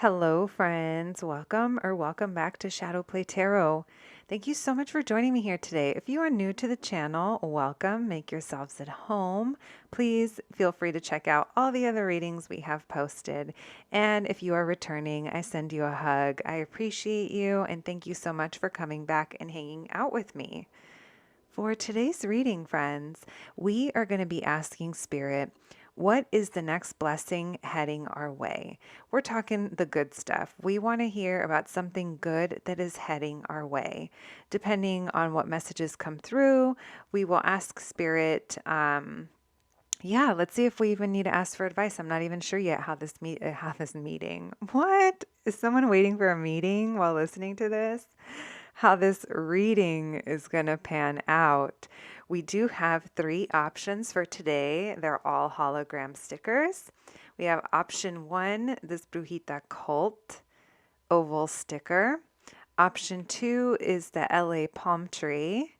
Hello, friends. Welcome back to Shadowplay Tarot. Thank you so much for joining me here today. If you are new to the channel, welcome. Make yourselves at home. Please feel free to check out all the other readings we have posted. And if you are returning, I send you a hug. I appreciate you and thank you so much for coming back and hanging out with me. For today's reading, friends, we are going to be asking Spirit, what is the next blessing heading our way? We're talking the good stuff. We want to hear about something good that is heading our way. Depending on what messages come through, we will ask Spirit. Let's see if we even need to ask for advice. I'm not even sure yet how this meeting. What? Is someone waiting for a meeting while listening to this? How this reading is going to pan out. We do have 3 options for today. They're all hologram stickers. We have option 1, this Brujita cult oval sticker. Option 2 is the LA palm tree.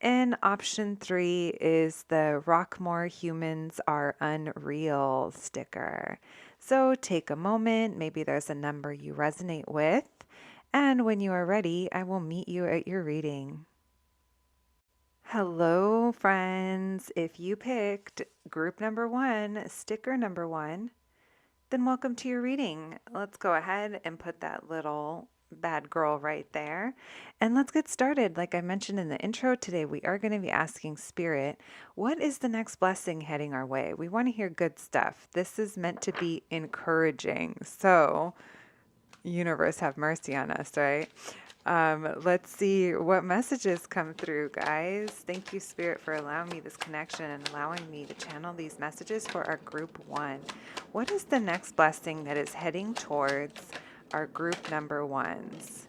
And option 3 is the Rockmore Humans Are Unreal sticker. So take a moment. Maybe there's a number you resonate with. And when you are ready, I will meet you at your reading. Hello, friends. If you picked group number 1, sticker number 1, then welcome to your reading. Let's go ahead and put that little bad girl right there. And let's get started. Like I mentioned in the intro today, we are going to be asking Spirit, what is the next blessing heading our way? We want to hear good stuff. This is meant to be encouraging. So, universe have mercy on us, right? Let's see what messages come through, guys. Thank you, Spirit, for allowing me this connection and allowing me to channel these messages for our group 1. What is the next blessing that is heading towards our group number 1s?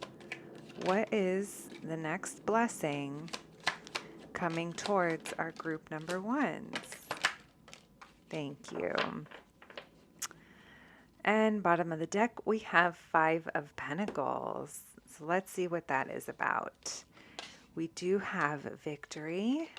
What is the next blessing coming towards our group number 1s? Thank you. And bottom of the deck, we have 5 of Pentacles. So let's see what that is about. We do have victory.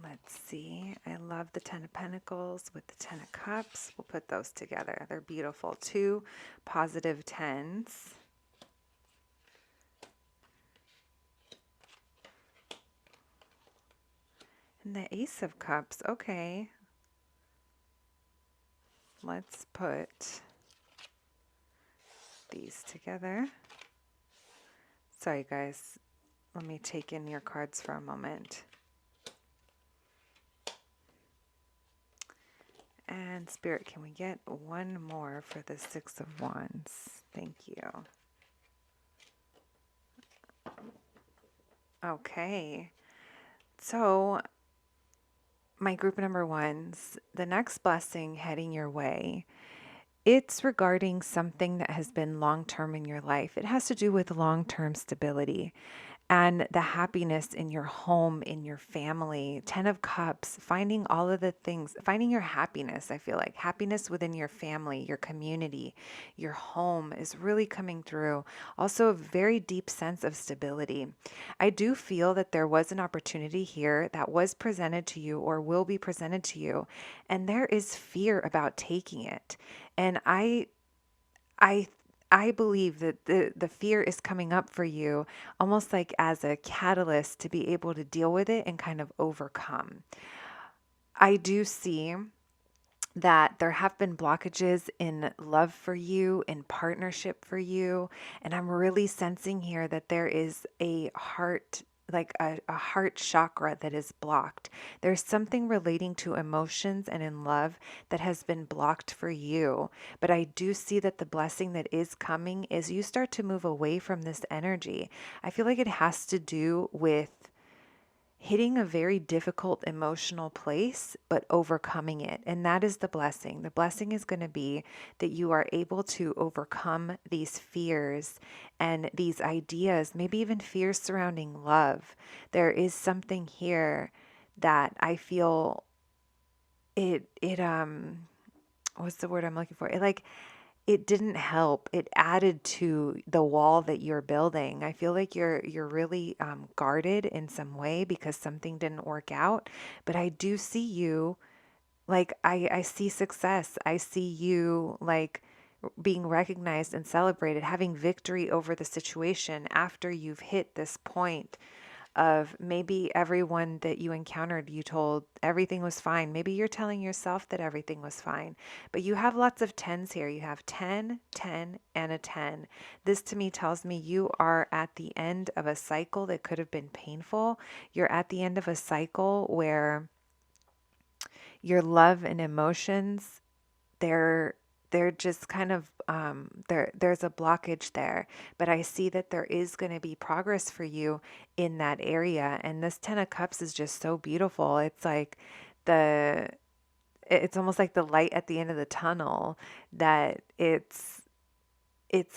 Let's see. I love the 10 of Pentacles with the 10 of Cups. We'll put those together. They're beautiful. 2 positive 10s. And the Ace of Cups. Okay. Let's put these together. Sorry, guys. Let me take in your cards for a moment. And Spirit, can we get one more for the 6 of Wands? Thank you. Okay. So, my group number 1s, the next blessing heading your way, it's regarding something that has been long-term in your life. It has to do with long-term stability and the happiness in your home, in your family. 10 of Cups, finding all of the things, finding your happiness. I feel like happiness within your family, your community, your home is really coming through. Also, a very deep sense of stability. I do feel that there was an opportunity here that was presented to you or will be presented to you, and there is fear about taking it. And I believe that the fear is coming up for you almost like as a catalyst to be able to deal with it and kind of overcome. I do see that there have been blockages in love for you, in partnership for you, and I'm really sensing here that there is a heart, like a heart chakra that is blocked. There's something relating to emotions and in love that has been blocked for you. But I do see that the blessing that is coming is you start to move away from this energy. I feel like it has to do with hitting a very difficult emotional place, but overcoming it. And that is the blessing. The blessing is going to be that you are able to overcome these fears and these ideas, maybe even fears surrounding love. There is something here that I feel what's the word I'm looking for? it didn't help. It added to the wall that you're building. I feel like you're really guarded in some way because something didn't work out. But I do see you, like I see success. I see you like being recognized and celebrated, having victory over the situation after you've hit this point of maybe everyone that you encountered, you told everything was fine. Maybe you're telling yourself that everything was fine, but you have lots of tens here. You have 10, 10, and a 10. This to me tells me you are at the end of a cycle that could have been painful. You're at the end of a cycle where your love and emotions, they're they're just kind of there's a blockage there, but I see that there is going to be progress for you in that area. And this 10 of cups is just so beautiful. It's like the it's almost like the light at the end of the tunnel, that it's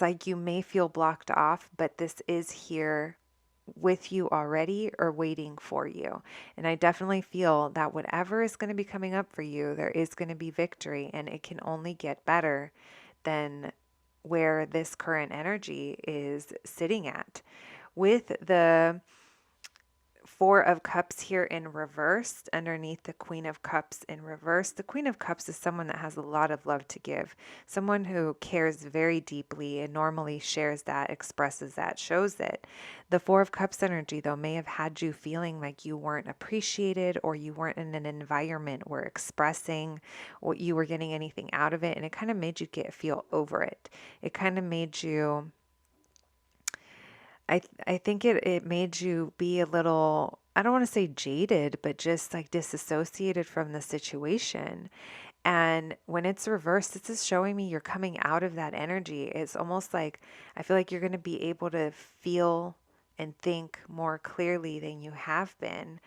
like you may feel blocked off, but this is here with you already or waiting for you. And I definitely feel that whatever is going to be coming up for you, there is going to be victory, and it can only get better than where this current energy is sitting at. With the Four of Cups here in reverse, underneath the Queen of Cups in reverse. The Queen of Cups is someone that has a lot of love to give, someone who cares very deeply and normally shares that, expresses that, shows it. The Four of Cups energy, though, may have had you feeling like you weren't appreciated, or you weren't in an environment where expressing what you were getting anything out of it, and it kind of made you feel over it. It kind of made you, I think it made you be a little, I don't want to say jaded, but just like disassociated from the situation. And when it's reversed, this is showing me you're coming out of that energy. It's almost like I feel like you're going to be able to feel and think more clearly than you have been.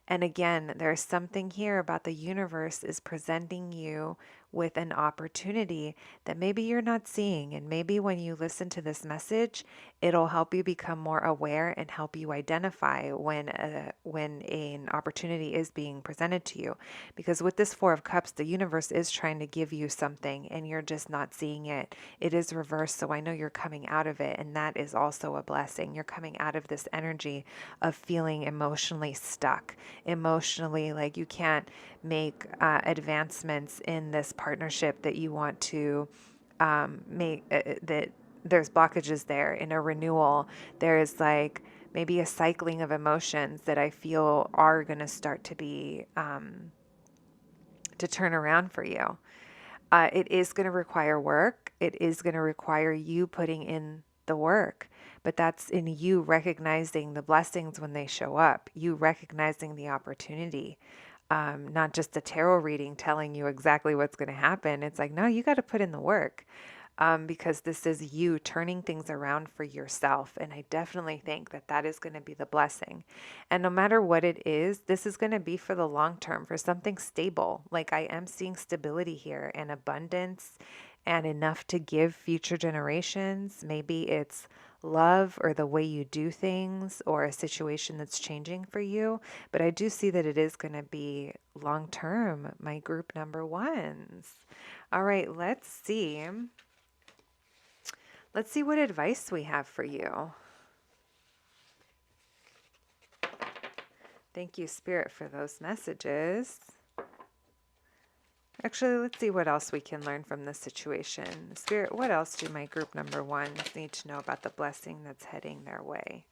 And again, there's something here about the universe is presenting you with an opportunity that maybe you're not seeing. And maybe when you listen to this message, it'll help you become more aware and help you identify when an opportunity is being presented to you. Because with this Four of Cups, the universe is trying to give you something and you're just not seeing it. It is reversed, so I know you're coming out of it, and that is also a blessing. You're coming out of this energy of feeling emotionally stuck, emotionally like you can't make advancements in this partnership that you want to make, that there's blockages there. In a renewal, there's like maybe a cycling of emotions that I feel are going to start to be to turn around for you. It is going to require work. It is going to require you putting in the work, but that's in you recognizing the blessings when they show up, you recognizing the opportunity, not just a tarot reading telling you exactly what's going to happen. It's like, no, you got to put in the work. Because this is you turning things around for yourself. And I definitely think that that is going to be the blessing. And no matter what it is, this is going to be for the long term, for something stable. Like I am seeing stability here and abundance and enough to give future generations. Maybe it's love or the way you do things or a situation that's changing for you. But I do see that it is going to be long term, my group number ones. All right, let's see. Let's see what advice we have for you. Thank you, Spirit, for those messages. Actually, let's see what else we can learn from this situation. Spirit, what else do my group number ones need to know about the blessing that's heading their way?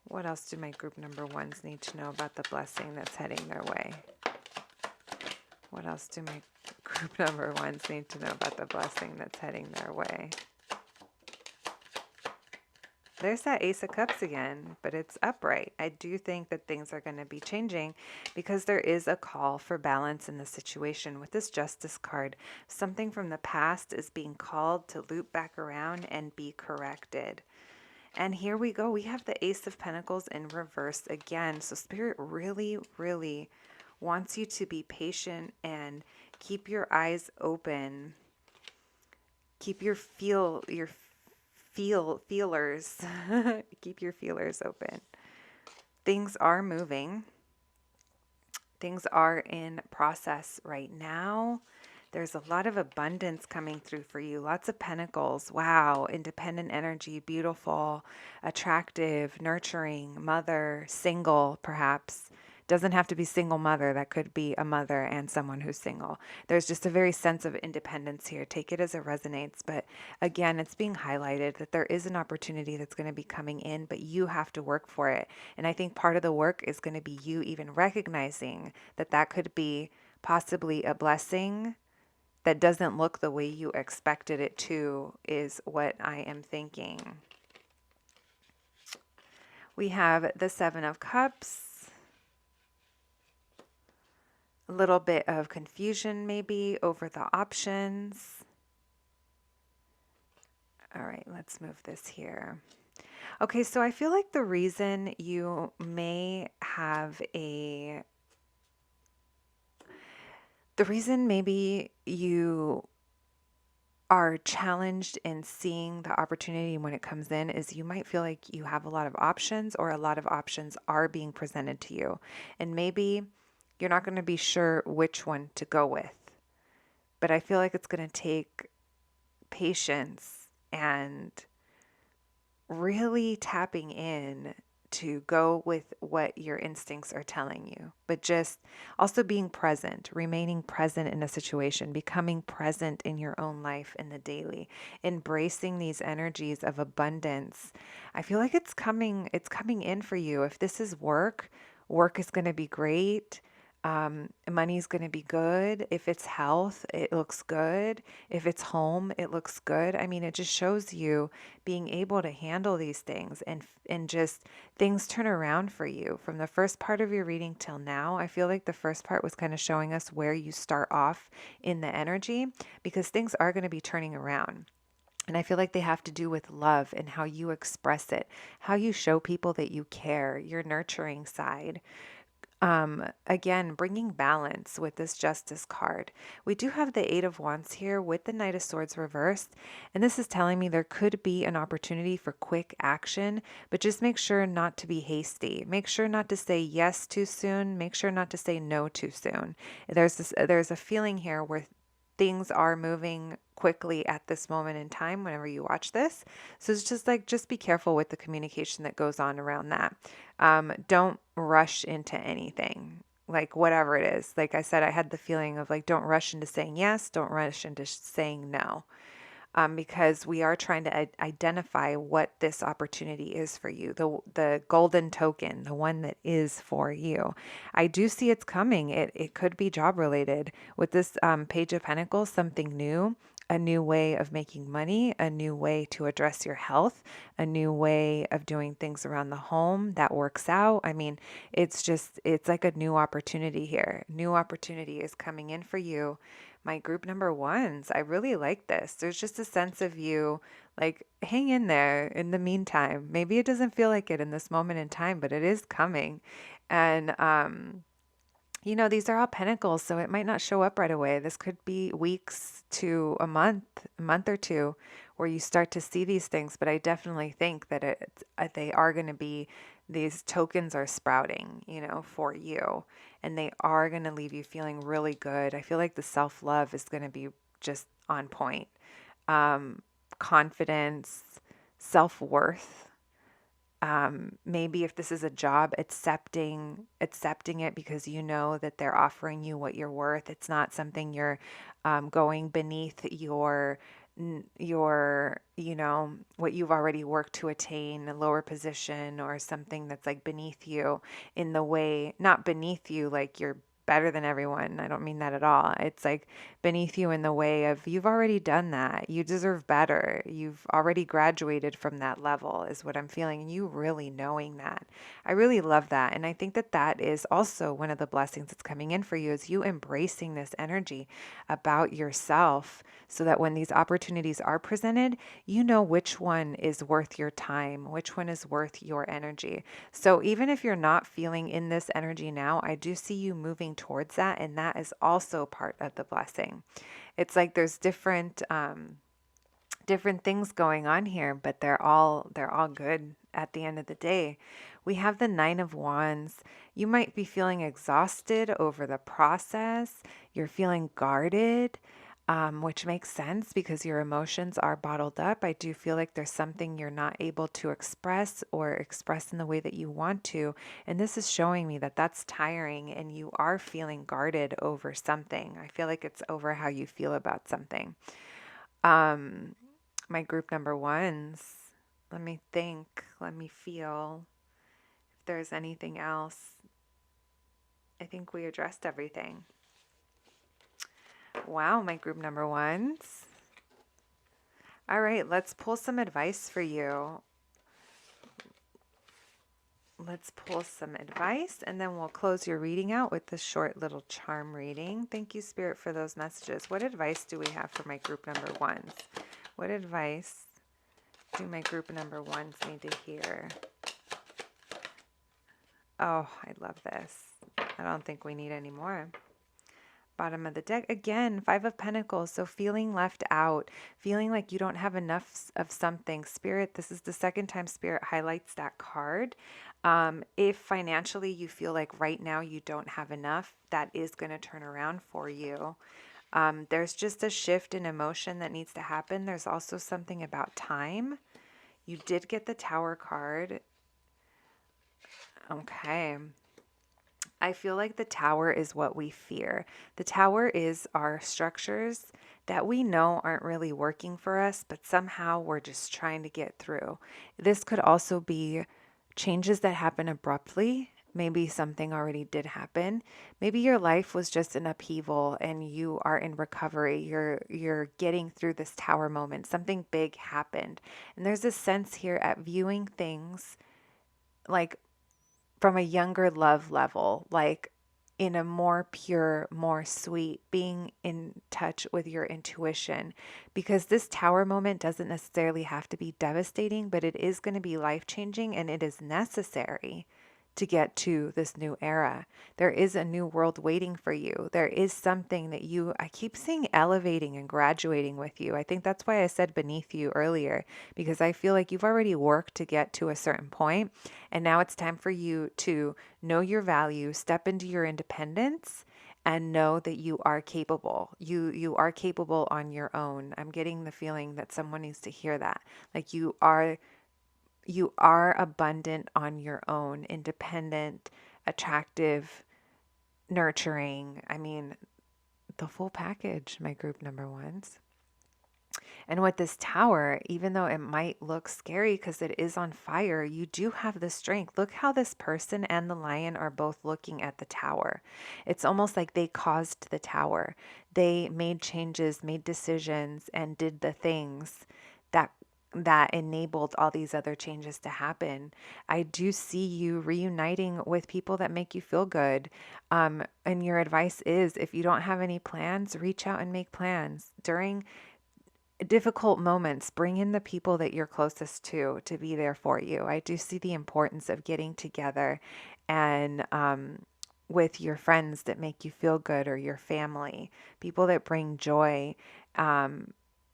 What else do my group number ones need to know about the blessing that's heading their way? What else do my group number ones need to know about the blessing that's heading their way? There's that Ace of Cups again, but it's upright. I do think that things are going to be changing because there is a call for balance in the situation. With this Justice card, something from the past is being called to loop back around and be corrected. And here we go. We have the Ace of Pentacles in reverse again. So Spirit really, really wants you to be patient and keep your eyes open. Keep your feelers. Keep your feelers open. Things are moving. Things are in process right now. There's a lot of abundance coming through for you. Lots of pentacles. Wow. Independent energy, beautiful, attractive, nurturing, mother, single, perhaps. Doesn't have to be single mother. That could be a mother and someone who's single. There's just a very sense of independence here. Take it as it resonates. But again, it's being highlighted that there is an opportunity that's going to be coming in, but you have to work for it. And I think part of the work is going to be you even recognizing that that could be possibly a blessing that doesn't look the way you expected it to, is what I am thinking. We have the Seven of Cups. A little bit of confusion maybe over the options. All right, let's move this here. Okay, so I feel like the reason you may have the reason maybe you are challenged in seeing the opportunity when it comes in is you might feel like you have a lot of options, or a lot of options are being presented to you. And maybe you're not going to be sure which one to go with. But I feel like it's going to take patience and really tapping in to go with what your instincts are telling you, but just also being present, remaining present in a situation, becoming present in your own life in the daily, embracing these energies of abundance. I feel like it's coming in for you. If this is work, work is going to be great. Money is going to be good. If it's health, it looks good. If it's home, it looks good. I mean, it just shows you being able to handle these things, and just things turn around for you from the first part of your reading till now. I feel like the first part was kind of showing us where you start off in the energy, because things are going to be turning around. And I feel like they have to do with love and how you express it, how you show people that you care, your nurturing side. Again, bringing balance with this Justice card. We do have the Eight of Wands here with the Knight of Swords reversed. And this is telling me there could be an opportunity for quick action, but just make sure not to be hasty. Make sure not to say yes too soon. Make sure not to say no too soon. There's a feeling here where things are moving quickly at this moment in time whenever you watch this. So it's just be careful with the communication that goes on around that. Don't rush into anything, like whatever it is. Like I said, I had the feeling of like, don't rush into saying yes, don't rush into saying no. Because we are trying to identify what this opportunity is for you, the golden token, the one that is for you. I do see it's coming. It could be job related with this Page of Pentacles, something new, a new way of making money, a new way to address your health, a new way of doing things around the home that works out. I mean, it's like a new opportunity here. New opportunity is coming in for you. My group number ones, I really like this. There's just a sense of you, like, hang in there in the meantime. Maybe it doesn't feel like it in this moment in time, but it is coming. And, these are all pentacles, so it might not show up right away. This could be weeks to a month or two, where you start to see these things. But I definitely think that they are going to be, these tokens are sprouting, for you. And they are going to leave you feeling really good. I feel like the self-love is going to be just on point. Confidence, self-worth. Maybe if this is a job, accepting it because you know that they're offering you what you're worth. It's not something you're going beneath your what you've already worked to attain, a lower position or something that's like beneath you in the way, not beneath you like you're better than everyone. I don't mean that at all. It's like beneath you in the way of you've already done that. You deserve better. You've already graduated from that level is what I'm feeling. And you really knowing that. I really love that. And I think that that is also one of the blessings that's coming in for you, is you embracing this energy about yourself, so that when these opportunities are presented, you know which one is worth your time, which one is worth your energy. So even if you're not feeling in this energy now, I do see you moving towards that, and that is also part of the blessing. It's like there's different things going on here, but they're all good at the end of the day. We have the Nine of Wands. You might be feeling exhausted over the process. You're feeling guarded. which makes sense because your emotions are bottled up. I do feel like there's something you're not able to express or express in the way that you want to. And this is showing me that that's tiring and you are feeling guarded over something. I feel like it's over how you feel about something. My group number ones, let me think, let me feel if there's anything else. I think we addressed everything. Wow, my group number ones. All right, let's pull some advice for you. Let's pull some advice and then we'll close your reading out with this short little charm reading. Thank you, Spirit, for those messages. What advice do we have for my group number ones? What advice do my group number ones need to hear? Oh, I love this. I don't think we need any more. Bottom of the deck again, 5 of Pentacles. So feeling left out, feeling like you don't have enough of something. Spirit, this is the second time Spirit highlights that card. If financially you feel like right now you don't have enough, that is going to turn around for you. There's just a shift in emotion that needs to happen. There's also something about time. You did get the Tower card. Okay. I feel like the Tower is what we fear. The Tower is our structures that we know aren't really working for us, but somehow we're just trying to get through. This could also be changes that happen abruptly. Maybe something already did happen. Maybe your life was just an upheaval and you are in recovery. You're getting through this Tower moment. Something big happened. And there's a sense here at viewing things like from a younger love level, like in a more pure, more sweet, being in touch with your intuition. Because this Tower moment doesn't necessarily have to be devastating, but it is going to be life-changing and it is necessary to get to this new era. There is a new world waiting for you. There is something that I keep seeing elevating and graduating with you. I think that's why I said beneath you earlier, because I feel like you've already worked to get to a certain point, and now it's time for you to know your value, step into your independence, and know that you are capable. You are capable on your own. I'm getting the feeling that someone needs to hear that. Like you are abundant on your own, independent, attractive, nurturing. I mean, the full package, my group number ones. And with this Tower, even though it might look scary because it is on fire, you do have the strength. Look how this person and the lion are both looking at the Tower. It's almost like they caused the Tower. They made changes, made decisions, and did the things that enabled all these other changes to happen. I do see you reuniting with people that make you feel good. And your advice is, if you don't have any plans, reach out and make plans. During difficult moments, bring in the people that you're closest to be there for you. I do see the importance of getting together and with your friends that make you feel good, or your family, people that bring joy,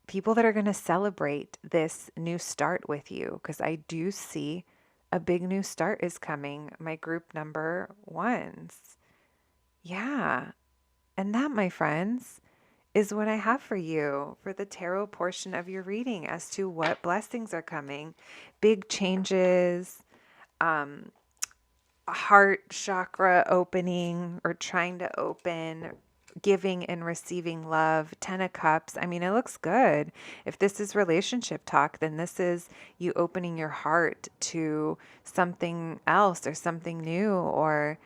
people that are going to celebrate this new start with you, because I do see a big new start is coming, my group number ones. Yeah. And that, my friends, is what I have for you for the tarot portion of your reading as to what blessings are coming, big changes, heart chakra opening or trying to open, giving and receiving love, 10 of cups. I mean, it looks good. If this is relationship talk, then this is you opening your heart to something else or something new, or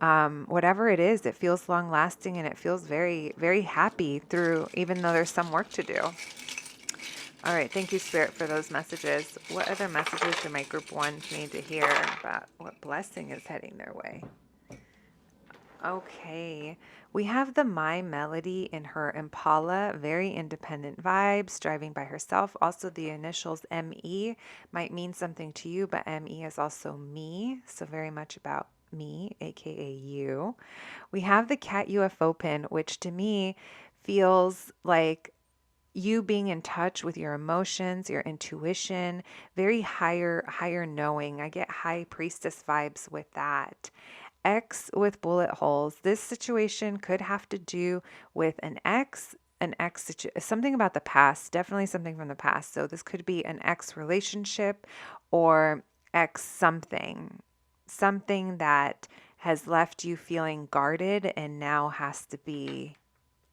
whatever it is. It feels long lasting and it feels very, very happy through, even though there's some work to do. All right. Thank you, Spirit, for those messages. What other messages do my group ones need to hear about what blessing is heading their way? Okay. We have the My Melody in her Impala, very independent vibes, driving by herself. Also, the initials ME might mean something to you, but ME is also me. So very much about me, aka you. We have the Cat UFO pin, which to me feels like you being in touch with your emotions, your intuition, very higher knowing. I get High Priestess vibes with that. X with bullet holes. This situation could have to do with an ex an something about the past, definitely something from the past. So this could be an ex relationship or ex something that has left you feeling guarded and now has to be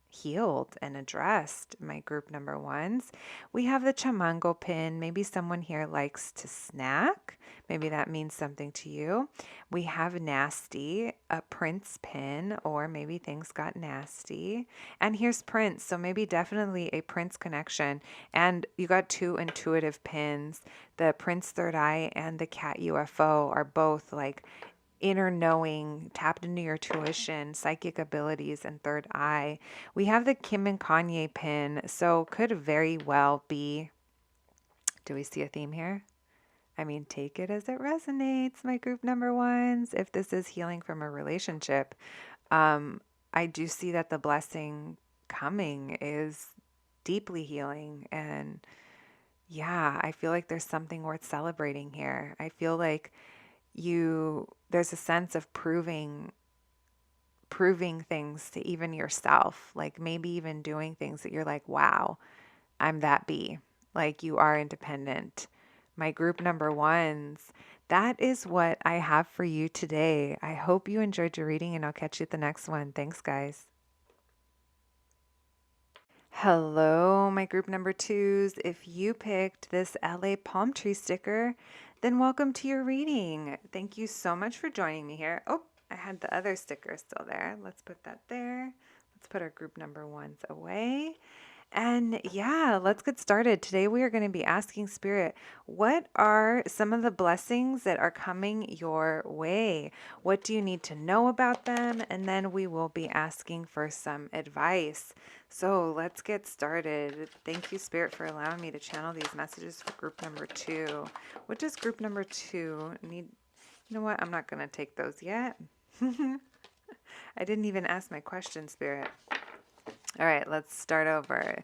healed and addressed, my group number ones. We have the chamango pin. Maybe someone here likes to snack. Maybe that means something to you. We have nasty, a prince pin, or maybe things got nasty. And here's prince. So maybe definitely a prince connection. And you got two intuitive pins. The prince third eye and the cat UFO are both like inner knowing, tapped into your tuition, psychic abilities, and third eye. We have the Kim and Kanye pin, so could very well be. Do we see a theme here? I mean, take it as it resonates, my group number ones. If this is healing from a relationship, I do see that the blessing coming is deeply healing. And yeah, I feel like there's something worth celebrating here. I feel like there's a sense of proving things to even yourself, like maybe even doing things that you're like, wow, I'm that bee. Like you are independent. My group number ones, that is what I have for you today. I hope you enjoyed your reading and I'll catch you at the next one. Thanks, guys. Hello, my group number twos. If you picked this LA palm tree sticker, then welcome to your reading. Thank you so much for joining me here. Oh, I had the other sticker still there. Let's put that there. Let's put our group number ones away. And yeah, let's get started. Today we are going to be asking Spirit, what are some of the blessings that are coming your way? What do you need to know about them? And then we will be asking for some advice. So let's get started. Thank you, Spirit, for allowing me to channel these messages for group number two. What does group number two need? You know what? I'm not going to take those yet. I didn't even ask my question, Spirit. All right, let's start over.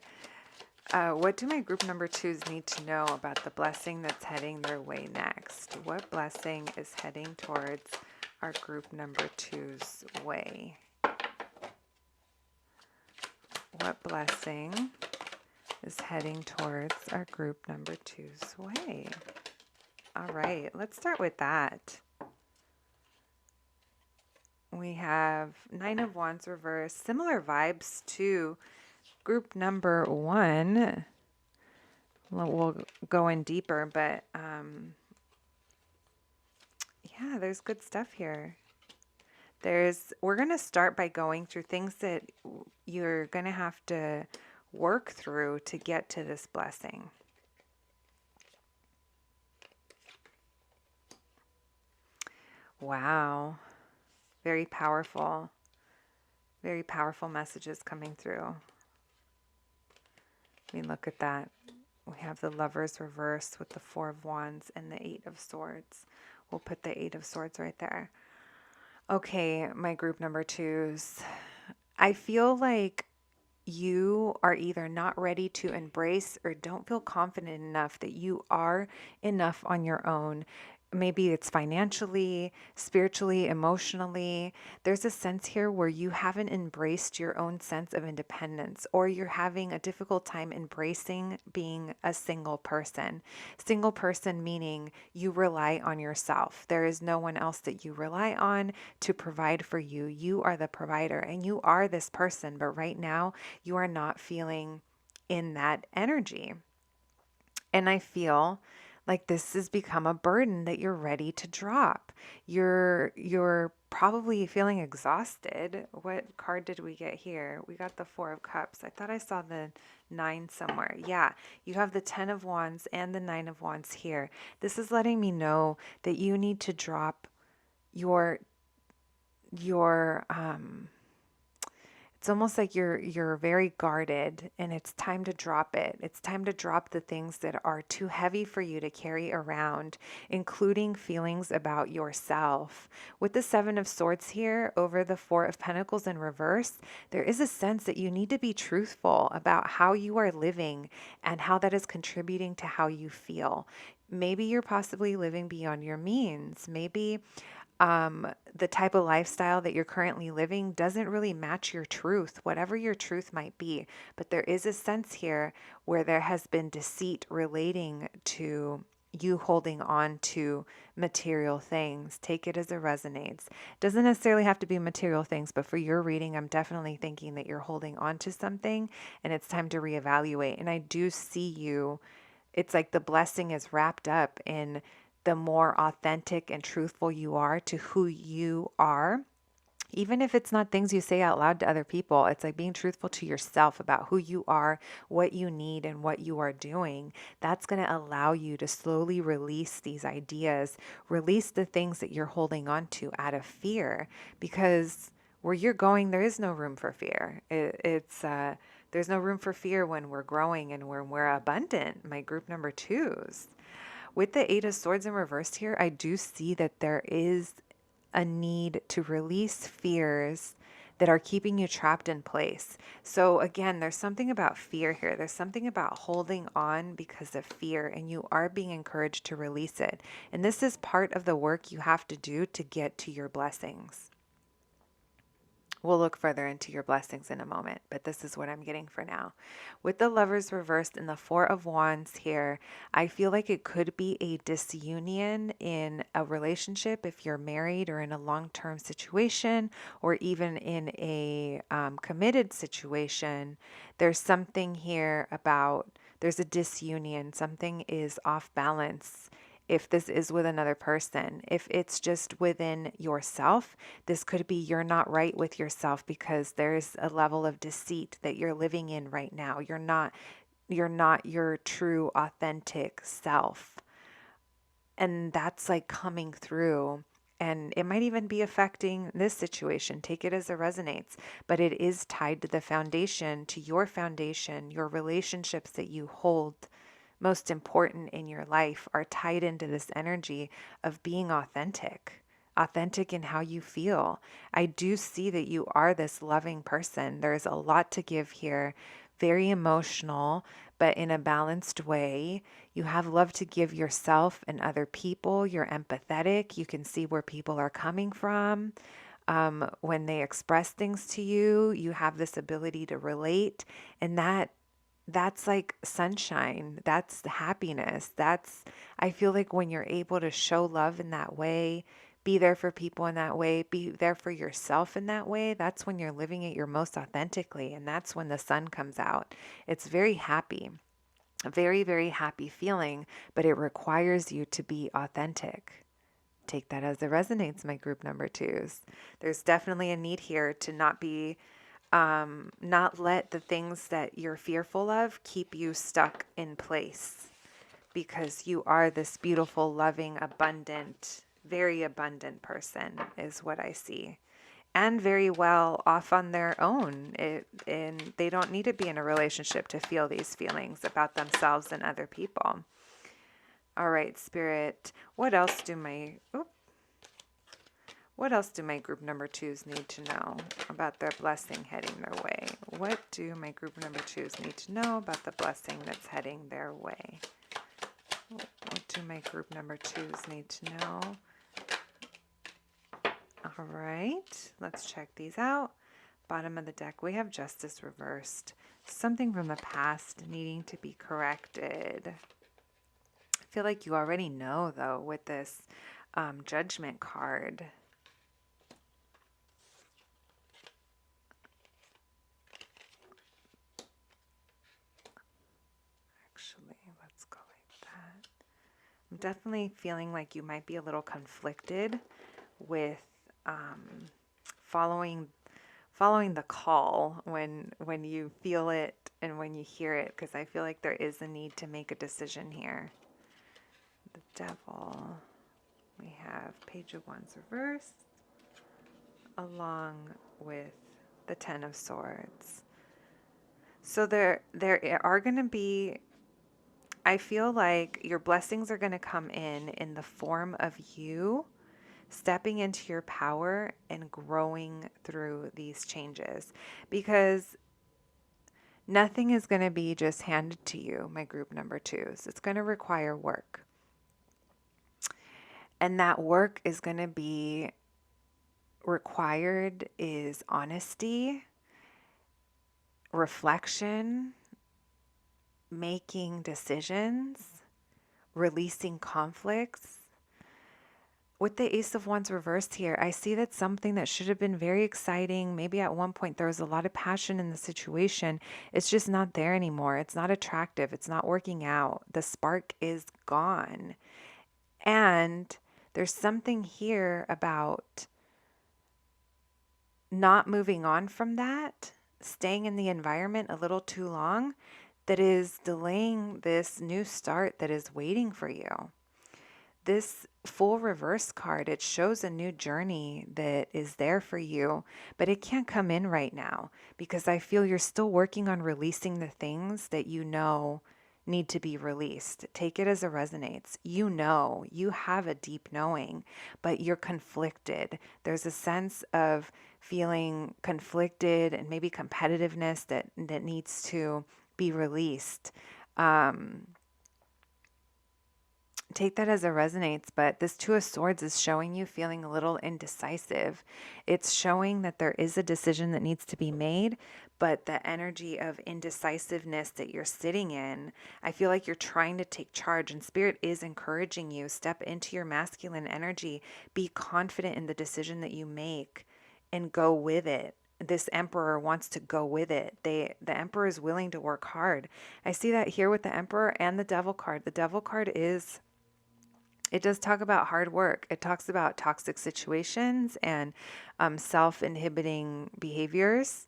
What do my group number twos need to know about the blessing that's heading their way next? What blessing is heading towards our group number two's way? What blessing is heading towards our group number two's way? All right, let's start with that. We have Nine of Wands reverse, similar vibes to group number one. We'll go in deeper, but yeah, there's good stuff here. We're going to start by going through things that you're going to have to work through to get to this blessing. Wow. Very powerful messages coming through. I mean, look at that. We have the Lovers reversed with the Four of Wands and the Eight of Swords. We'll put the Eight of Swords right there. Okay, my group number twos. I feel like you are either not ready to embrace or don't feel confident enough that you are enough on your own. Maybe it's financially, spiritually, emotionally. There's a sense here where you haven't embraced your own sense of independence, or you're having a difficult time embracing being a single person. Single person meaning you rely on yourself. There is no one else that you rely on to provide for you. You are the provider and you are this person, but right now you are not feeling in that energy. And I feel like this has become a burden that you're ready to drop. You're probably feeling exhausted. What card did we get here? We got the Four of Cups. I thought I saw the 9 somewhere. Yeah, you have the 10 of Wands and the 9 of Wands here. This is letting me know that you need to drop your it's almost like you're very guarded and it's time to drop it. It's time to drop the things that are too heavy for you to carry around, including feelings about yourself. With the Seven of Swords here over the Four of Pentacles in reverse, there is a sense that you need to be truthful about how you are living and how that is contributing to how you feel. Maybe you're possibly living beyond your means. Maybe the type of lifestyle that you're currently living doesn't really match your truth, whatever your truth might be. But there is a sense here where there has been deceit relating to you holding on to material things. Take it as it resonates. Doesn't necessarily have to be material things, but for your reading, I'm definitely thinking that you're holding on to something and it's time to reevaluate. And I do see you, it's like the blessing is wrapped up in the more authentic and truthful you are to who you are. Even if it's not things you say out loud to other people, it's like being truthful to yourself about who you are, what you need, and what you are doing. That's going to allow you to slowly release these ideas, release the things that you're holding on to out of fear, because where you're going, there is no room for fear. There's no room for fear when we're growing and when we're abundant. My group number twos. With the Eight of Swords in reverse here, I do see that there is a need to release fears that are keeping you trapped in place. So again, there's something about fear here. There's something about holding on because of fear, and you are being encouraged to release it. And this is part of the work you have to do to get to your blessings. We'll look further into your blessings in a moment, but this is what I'm getting for now. With the Lovers reversed and the Four of Wands here, I feel like it could be a disunion in a relationship if you're married or in a long-term situation, or even in a committed situation. There's something here about, there's a disunion. Something is off balance. If this is with another person, if it's just within yourself, this could be you're not right with yourself because there's a level of deceit that you're living in right now. You're not your true authentic self. And that's like coming through. And it might even be affecting this situation. Take it as it resonates. But it is tied to the foundation, to your foundation, your relationships that you hold most important in your life are tied into this energy of being authentic, authentic in how you feel. I do see that you are this loving person. There's a lot to give here, very emotional, but in a balanced way. You have love to give yourself and other people. You're empathetic. You can see where people are coming from. When they express things to you, you have this ability to relate, and that's like sunshine. That's happiness. I feel like when you're able to show love in that way, be there for people in that way, be there for yourself in that way, that's when you're living it your most authentically. And that's when the sun comes out. It's very happy, a very, very happy feeling, but it requires you to be authentic. Take that as it resonates, my group number twos. There's definitely a need here to not let the things that you're fearful of keep you stuck in place, because you are this beautiful, loving, abundant, very abundant person is what I see, and very well off on their own. And they don't need to be in a relationship to feel these feelings about themselves and other people. All right, Spirit, what else do my group number twos need to know about their blessing heading their way? What do my group number twos need to know about the blessing that's heading their way? What do my group number twos need to know? All right, let's check these out. Bottom of the deck, we have Justice reversed. Something from the past needing to be corrected. I feel like you already know, though, with this Judgment card. Let's go like that. I'm definitely feeling like you might be a little conflicted with following the call when you feel it and when you hear it, because I feel like there is a need to make a decision here. The Devil. We have Page of Wands reversed along with the Ten of Swords. So there are going to be, I feel like your blessings are going to come in the form of you stepping into your power and growing through these changes, because nothing is going to be just handed to you, my group number twos. It's going to require work. And that work is going to be required is honesty, reflection, making decisions, releasing conflicts. With the Ace of Wands reversed here, I see that something that should have been very exciting, maybe at one point there was a lot of passion in the situation, it's just not there anymore. It's not attractive. It's not working out. The spark is gone. And there's something here about not moving on from that, staying in the environment a little too long, that is delaying this new start that is waiting for you. This full reverse card, it shows a new journey that is there for you, but it can't come in right now because I feel you're still working on releasing the things that you know need to be released. Take it as it resonates. You know, you have a deep knowing, but you're conflicted. There's a sense of feeling conflicted and maybe competitiveness that needs to be released. Take that as it resonates, but this Two of Swords is showing you feeling a little indecisive. It's showing that there is a decision that needs to be made, but the energy of indecisiveness that you're sitting in, I feel like you're trying to take charge, and Spirit is encouraging you. Step into your masculine energy. Be confident in the decision that you make and go with it. This Emperor wants to go with it. The Emperor is willing to work hard. I see that here with the Emperor and the Devil card. The Devil card is... it does talk about hard work. It talks about toxic situations and self-inhibiting behaviors,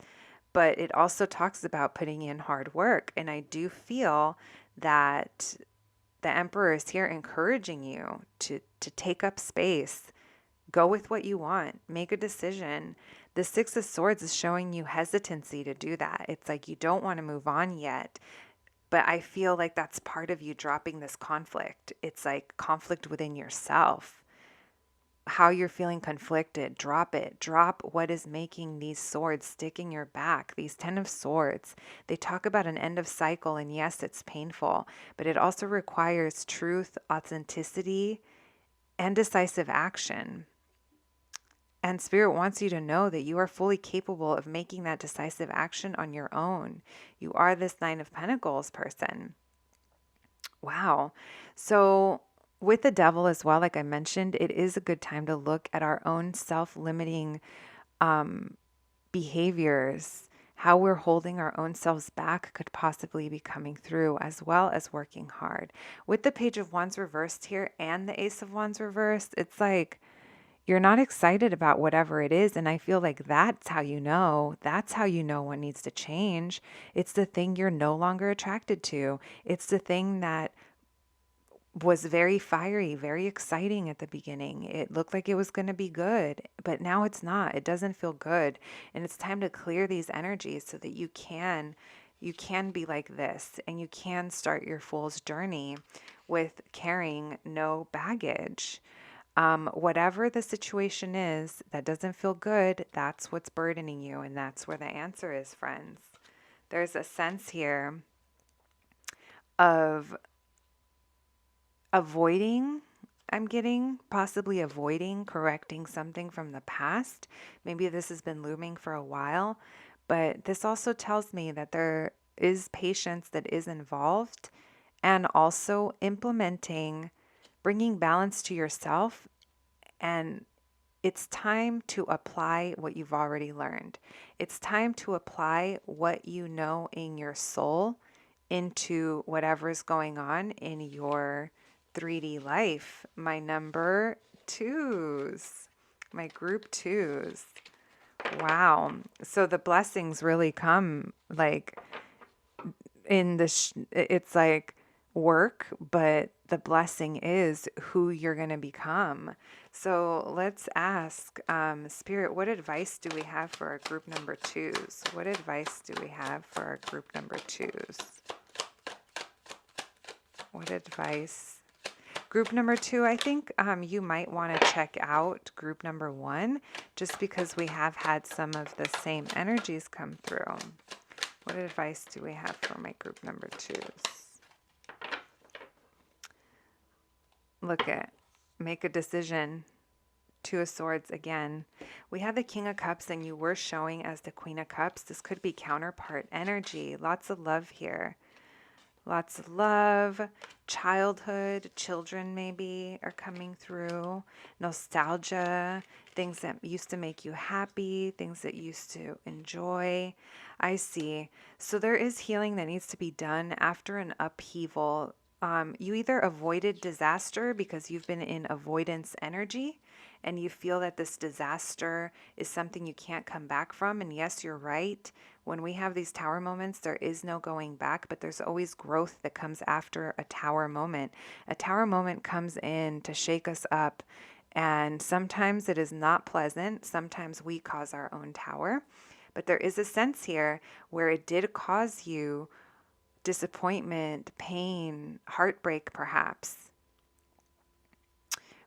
but it also talks about putting in hard work. And I do feel that the Emperor is here encouraging you to take up space, go with what you want, make a decision. The Six of Swords is showing you hesitancy to do that. It's like you don't want to move on yet. But I feel like that's part of you dropping this conflict. It's like conflict within yourself. How you're feeling conflicted, drop it. Drop what is making these swords stick in your back. These 10 of Swords, they talk about an end of cycle, and yes, it's painful, but it also requires truth, authenticity, and decisive action. And Spirit wants you to know that you are fully capable of making that decisive action on your own. You are this Nine of Pentacles person. Wow. So with the Devil as well, like I mentioned, it is a good time to look at our own self-limiting behaviors. How we're holding our own selves back could possibly be coming through, as well as working hard. With the Page of Wands reversed here and the Ace of Wands reversed, it's like you're not excited about whatever it is. And I feel like that's how you know. That's how you know what needs to change. It's the thing you're no longer attracted to. It's the thing that was very fiery, very exciting at the beginning. It looked like it was going to be good, but now it's not. It doesn't feel good. And it's time to clear these energies so that you can be like this, and you can start your fool's journey with carrying no baggage. Whatever the situation is that doesn't feel good, that's what's burdening you. And that's where the answer is, friends. There's a sense here of avoiding, I'm getting, possibly avoiding correcting something from the past. Maybe this has been looming for a while, but this also tells me that there is patience that is involved, and also implementing, bringing balance to yourself. And it's time to apply what you've already learned. It's time to apply what you know in your soul into whatever is going on in your 3D life. My number twos, my group twos. Wow. So the blessings really come like in it's like work, but the blessing is who you're going to become. So let's ask, Spirit, what advice do we have for our group number twos? What advice do we have for our group number twos? What advice? Group number two, I think you might want to check out group number one, just because we have had some of the same energies come through. What advice do we have for my group number twos? Look at make a decision. Two of Swords again. We have the King of Cups and you were showing as the Queen of Cups. This could be counterpart energy. Lots of love here. Lots of love, childhood, children maybe are coming through, nostalgia, things that used to make you happy, things that used to enjoy. I see. So there is healing that needs to be done after an upheaval. You either avoided disaster because you've been in avoidance energy and you feel that this disaster is something you can't come back from. And yes, you're right. When we have these tower moments, there is no going back, but there's always growth that comes after a tower moment. A tower moment comes in to shake us up, and sometimes it is not pleasant. Sometimes we cause our own tower, but there is a sense here where it did cause you disappointment, pain, heartbreak, perhaps.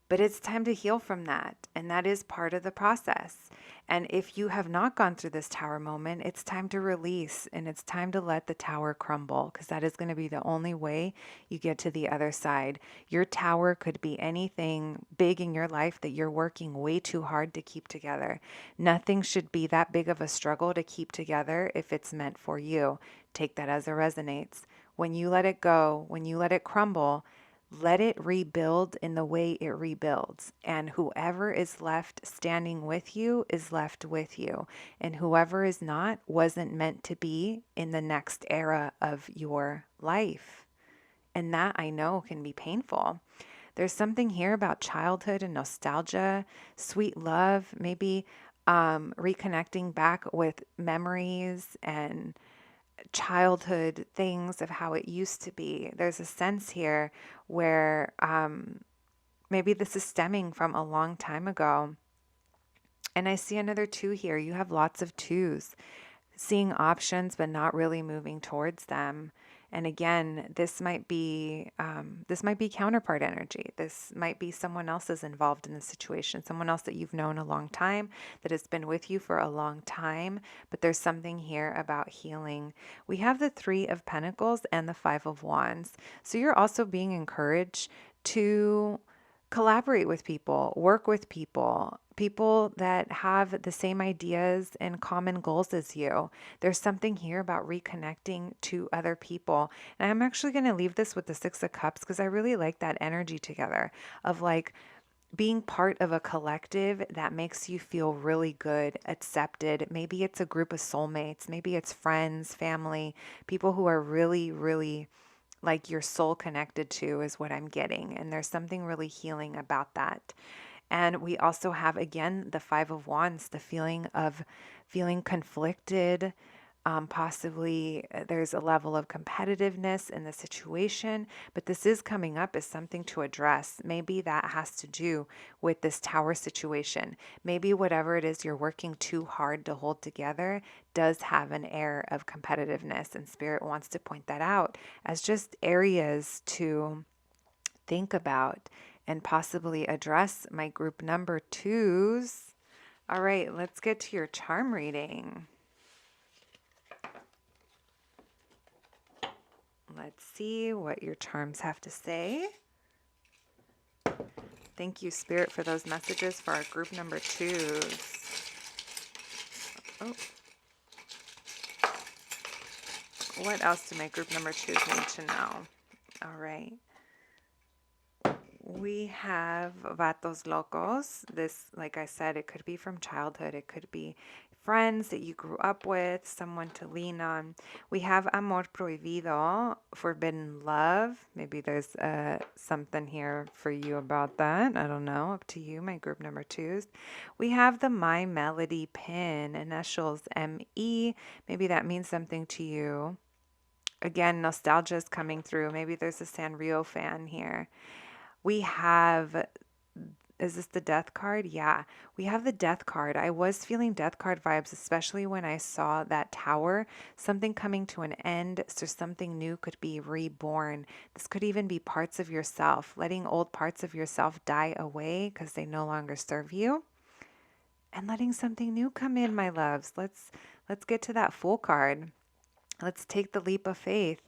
But it's time to heal from that, and that is part of the process. And if you have not gone through this tower moment, it's time to release and it's time to let the tower crumble, because that is going to be the only way you get to the other side. Your tower could be anything big in your life that you're working way too hard to keep together. Nothing should be that big of a struggle to keep together if it's meant for you. Take that as it resonates. When you let it go, when you let it crumble, let it rebuild in the way it rebuilds. And whoever is left standing with you is left with you. And whoever is not wasn't meant to be in the next era of your life. And that I know can be painful. There's something here about childhood and nostalgia, sweet love, maybe reconnecting back with memories and childhood things of how it used to be. There's a sense here where maybe this is stemming from a long time ago. And I see another two here. You have lots of twos, seeing options but not really moving towards them. And again, this might be counterpart energy. This might be someone else is involved in the situation, someone else that you've known a long time, that has been with you for a long time. But there's something here about healing. We have the Three of Pentacles and the Five of Wands. So you're also being encouraged to collaborate with people, work with people, people that have the same ideas and common goals as you. There's something here about reconnecting to other people. And I'm actually going to leave this with the Six of Cups because I really like that energy together of like being part of a collective that makes you feel really good, accepted. Maybe it's a group of soulmates, maybe it's friends, family, people who are really, really like your soul connected to is what I'm getting. And there's something really healing about that. And we also have, again, the Five of Wands, the feeling of feeling conflicted. Possibly there's a level of competitiveness in the situation, but this is coming up as something to address. Maybe that has to do with this tower situation. Maybe whatever it is you're working too hard to hold together does have an air of competitiveness, and Spirit wants to point that out as just areas to think about and possibly address. My group number twos. All right, let's get to your charm reading. Let's see what your charms have to say. Thank you, Spirit, for those messages for our group number twos. Oh. What else do my group number twos need to know? All right. We have Vatos Locos. This, like I said, it could be from childhood. It could be friends that you grew up with, someone to lean on. We have Amor Prohibido, forbidden love. Maybe there's something here for you about that. I don't know. Up to you, my group number twos. We have the My Melody pin, initials ME. Maybe that means something to you. Again, nostalgia is coming through. Maybe there's a Sanrio fan here. We have, is this the death card? Yeah, we have the death card. I was feeling death card vibes, especially when I saw that tower, something coming to an end, so something new could be reborn. This could even be parts of yourself, letting old parts of yourself die away because they no longer serve you, and letting something new come in, my loves. Let's get to that Fool card. Let's take the leap of faith.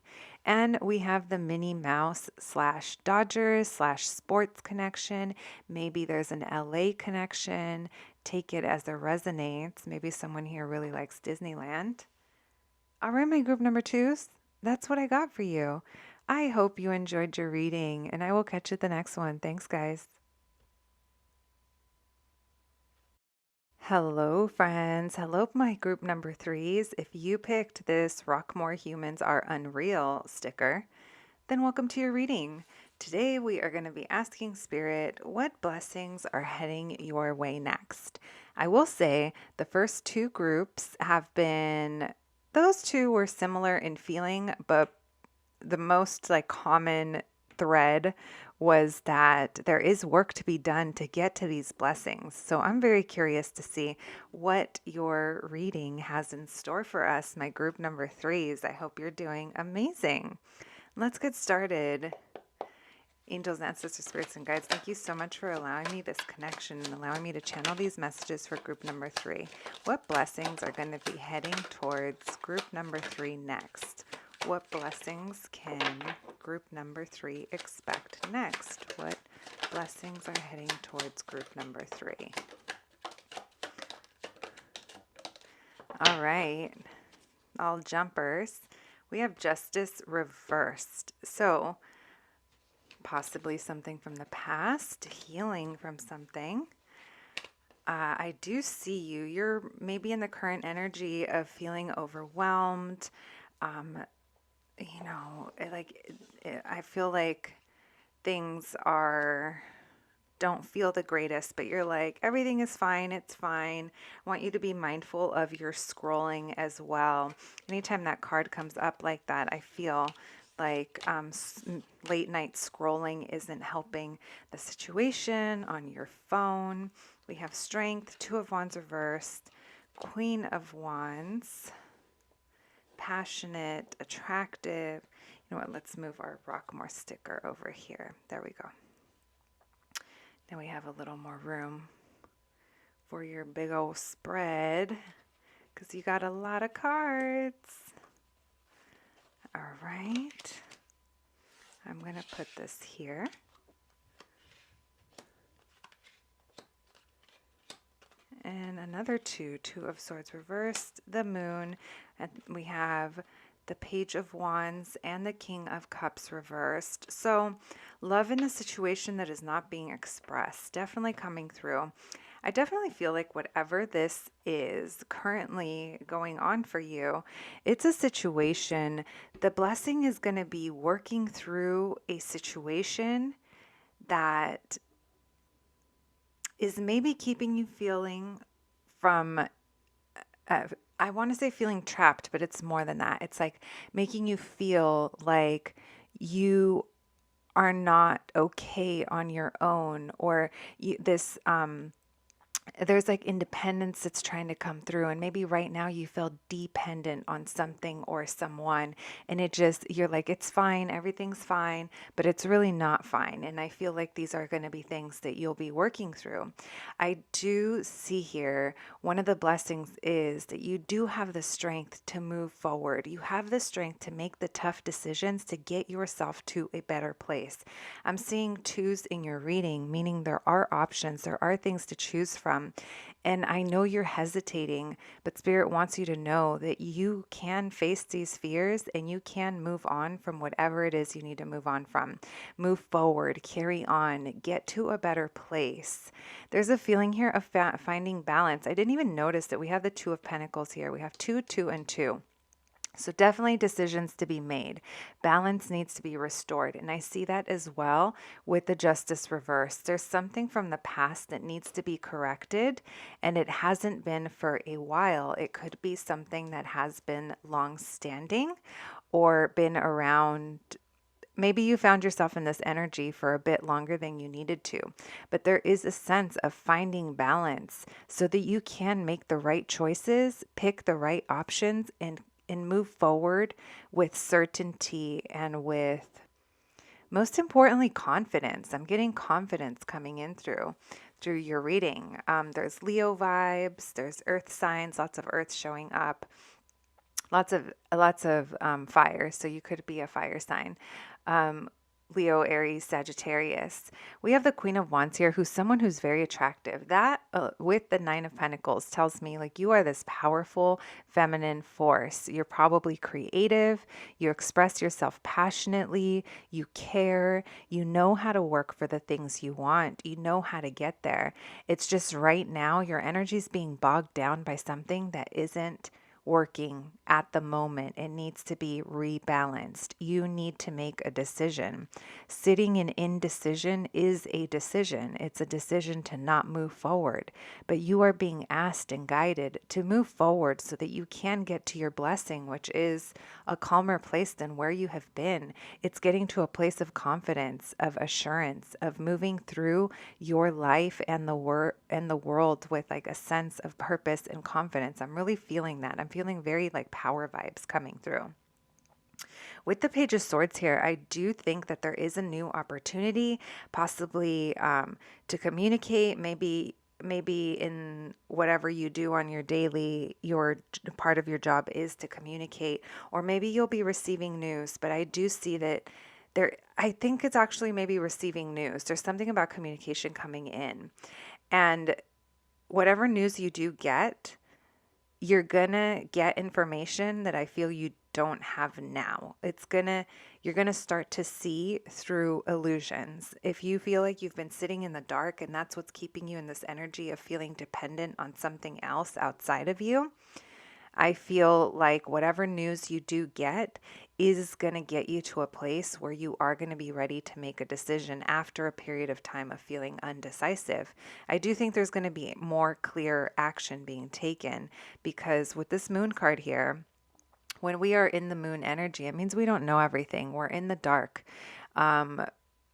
And we have the Minnie Mouse / Dodgers / sports connection. Maybe there's an LA connection. Take it as it resonates. Maybe someone here really likes Disneyland. All right, my group number twos, that's what I got for you. I hope you enjoyed your reading, and I will catch you at the next one. Thanks, guys. Hello, friends. Hello, my group number threes. If you picked this Rockmore Humans Are Unreal sticker, then welcome to your reading. Today we are going to be asking Spirit what blessings are heading your way next. I will say the first two groups have been, those two were similar in feeling, but the most common thread was that there is work to be done to get to these blessings. So I'm very curious to see what your reading has in store for us, my group number threes. I hope you're doing amazing. Let's get started. Angels, ancestors, spirits, and guides, thank you so much for allowing me this connection and allowing me to channel these messages for group number three. What blessings are going to be heading towards group number three next? What blessings can group number three expect next? What blessings are heading towards group number three? All right, all jumpers. We have justice reversed. So possibly something from the past, healing from something. I do see you. You're maybe in the current energy of feeling overwhelmed. I feel like things don't feel the greatest, but you're like, everything is fine, it's fine. I want you to be mindful of your scrolling as well. Anytime that card comes up like that, I feel like late night scrolling isn't helping the situation on your phone. We have strength, Two of Wands reversed, Queen of Wands, passionate, attractive. You know what, let's move our Rockmore sticker over here. There we go. Now we have a little more room for your big old spread because you got a lot of cards. All right. I'm going to put this here. And another Two of Swords reversed, the Moon, and we have the Page of Wands and the King of Cups reversed. So love in the situation that is not being expressed, definitely coming through. I definitely feel like whatever this is currently going on for you, it's a situation. The blessing is going to be working through a situation that is maybe keeping you feeling from I want to say feeling trapped, but it's more than that. It's like making you feel like you are not okay on your own, or there's like independence that's trying to come through, and maybe right now you feel dependent on something or someone, and you're like, it's fine, everything's fine, but it's really not fine. And I feel like these are going to be things that you'll be working through. I do see here one of the blessings is that you do have the strength to move forward. You have the strength to make the tough decisions to get yourself to a better place. I'm seeing twos in your reading, meaning there are options, there are things to choose from. And I know you're hesitating, but Spirit wants you to know that you can face these fears and you can move on from whatever it is you need to move on from. Move forward, carry on, get to a better place. There's a feeling here of finding balance. I didn't even notice that we have the Two of Pentacles here. We have 2, 2, and 2. So definitely decisions to be made. Balance needs to be restored. And I see that as well with the Justice reverse. There's something from the past that needs to be corrected, and it hasn't been for a while. It could be something that has been long-standing or been around. Maybe you found yourself in this energy for a bit longer than you needed to, but there is a sense of finding balance so that you can make the right choices, pick the right options, and move forward with certainty and with, most importantly, confidence. I'm getting confidence coming in through your reading. There's Leo vibes, there's earth signs, lots of earth showing up. lots of fire. So you could be a fire sign. Um, Leo, Aries, Sagittarius. We have the Queen of Wands here, who's someone who's very attractive. That, with the Nine of Pentacles, tells me like you are this powerful feminine force. You're probably creative. You express yourself passionately. You care. You know how to work for the things you want. You know how to get there. It's just right now your energy is being bogged down by something that isn't working at the moment. It needs to be rebalanced. You need to make a decision. Sitting in indecision is a decision. It's a decision to not move forward. But you are being asked and guided to move forward so that you can get to your blessing, which is a calmer place than where you have been. It's getting to a place of confidence, of assurance, of moving through your life and the world with like a sense of purpose and confidence. I'm really feeling that. I'm feeling very like power vibes coming through. With the Page of Swords here, I do think that there is a new opportunity, possibly to communicate, maybe in whatever you do on your daily, your part of your job is to communicate, or maybe you'll be receiving news. But I do see that I think it's actually maybe receiving news. There's something about communication coming in, and whatever news you do get, you're gonna get information that I feel you don't have now. You're gonna start to see through illusions. If you feel like you've been sitting in the dark and that's what's keeping you in this energy of feeling dependent on something else outside of you, I feel like whatever news you do get is going to get you to a place where you are going to be ready to make a decision after a period of time of feeling undecisive. I do think there's going to be more clear action being taken, because with this moon card here, when we are in the moon energy, it means we don't know everything. We're in the dark.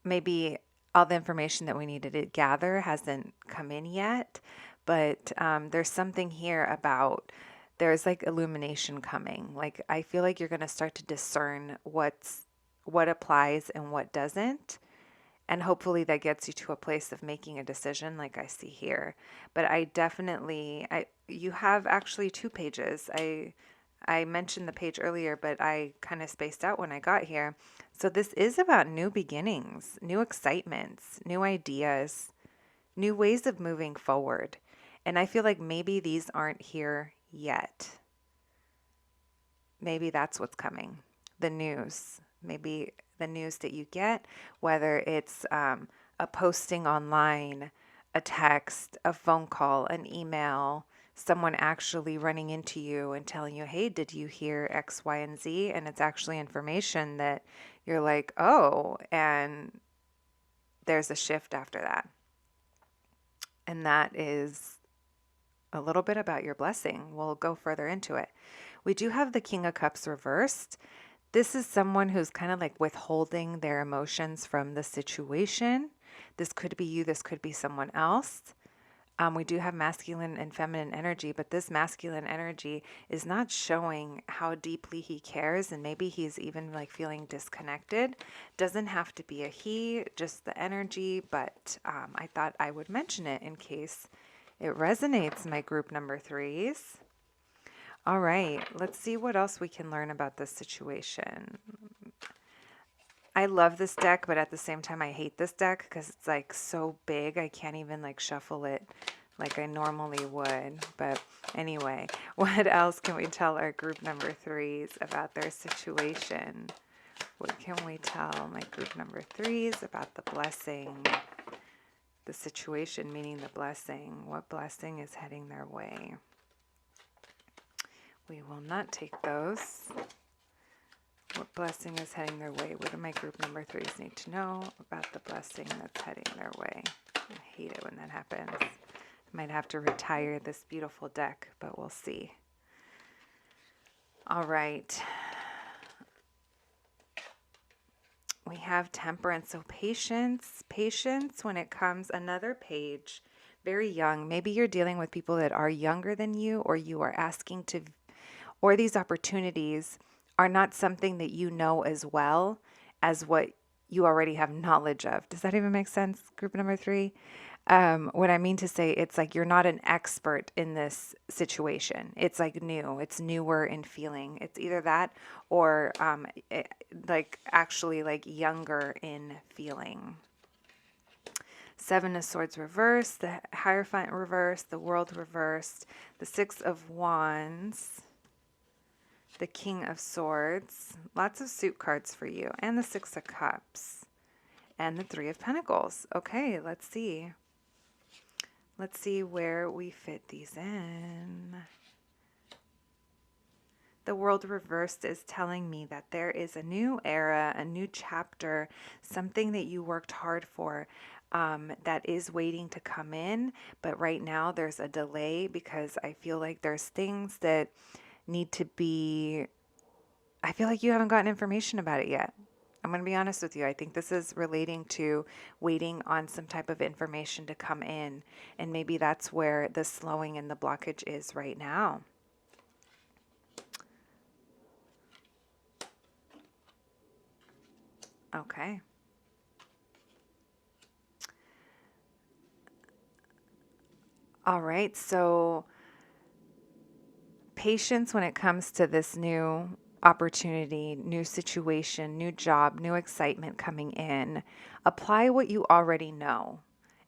Maybe all the information that we needed to gather hasn't come in yet, but there's something here about there's like illumination coming. Like I feel like you're going to start to discern what applies and what doesn't. And hopefully that gets you to a place of making a decision like I see here. But you have actually two pages. I mentioned the page earlier, but I kind of spaced out when I got here. So this is about new beginnings, new excitements, new ideas, new ways of moving forward. And I feel like maybe these aren't here yet. Maybe that's what's coming. The news. Maybe the news that you get, whether it's a posting online, a text, a phone call, an email, someone actually running into you and telling you, hey, did you hear X, Y, and Z? And it's actually information that you're like, oh, and there's a shift after that. And that is a little bit about your blessing. We'll go further into it. We do have the King of Cups reversed. This is someone who's kind of like withholding their emotions from the situation. This could be you, this could be someone else. We do have masculine and feminine energy, but this masculine energy is not showing how deeply he cares, and maybe he's even like feeling disconnected. Doesn't have to be a he, just the energy, but I thought I would mention it in case it resonates, my group number threes. All right, let's see what else we can learn about this situation. I love this deck, but at the same time, I hate this deck because it's like so big. I can't even like shuffle it like I normally would. But anyway, what else can we tell our group number threes about their situation? What can we tell my group number threes about the blessing? The situation, meaning the blessing. What blessing is heading their way? We will not take those. What blessing is heading their way? What do my group number threes need to know about the blessing that's heading their way? I hate it when that happens. I might have to retire this beautiful deck, but we'll see. All right. We have Temperance. So patience when it comes, another page, very young. Maybe you're dealing with people that are younger than you, or you are asking to, or these opportunities are not something that you know as well as what you already have knowledge of. Does that even make sense, group number three? What I mean to say, it's like you're not an expert in this situation. It's like new, it's newer in feeling. It's either that or like actually like younger in feeling. Seven of Swords reversed, the Hierophant reversed, the World reversed, the Six of Wands, the King of Swords, lots of suit cards for you, and the Six of Cups, and the Three of Pentacles. Okay, let's see. Let's see where we fit these in. The World reversed is telling me that there is a new era, a new chapter, something that you worked hard for that is waiting to come in. But right now there's a delay because I feel like there's things that need to be, I feel like you haven't gotten information about it yet. I'm going to be honest with you. I think this is relating to waiting on some type of information to come in. And maybe that's where the slowing and the blockage is right now. Okay. All right. So patience when it comes to this new opportunity, new situation, new job, new excitement coming in. Apply what you already know.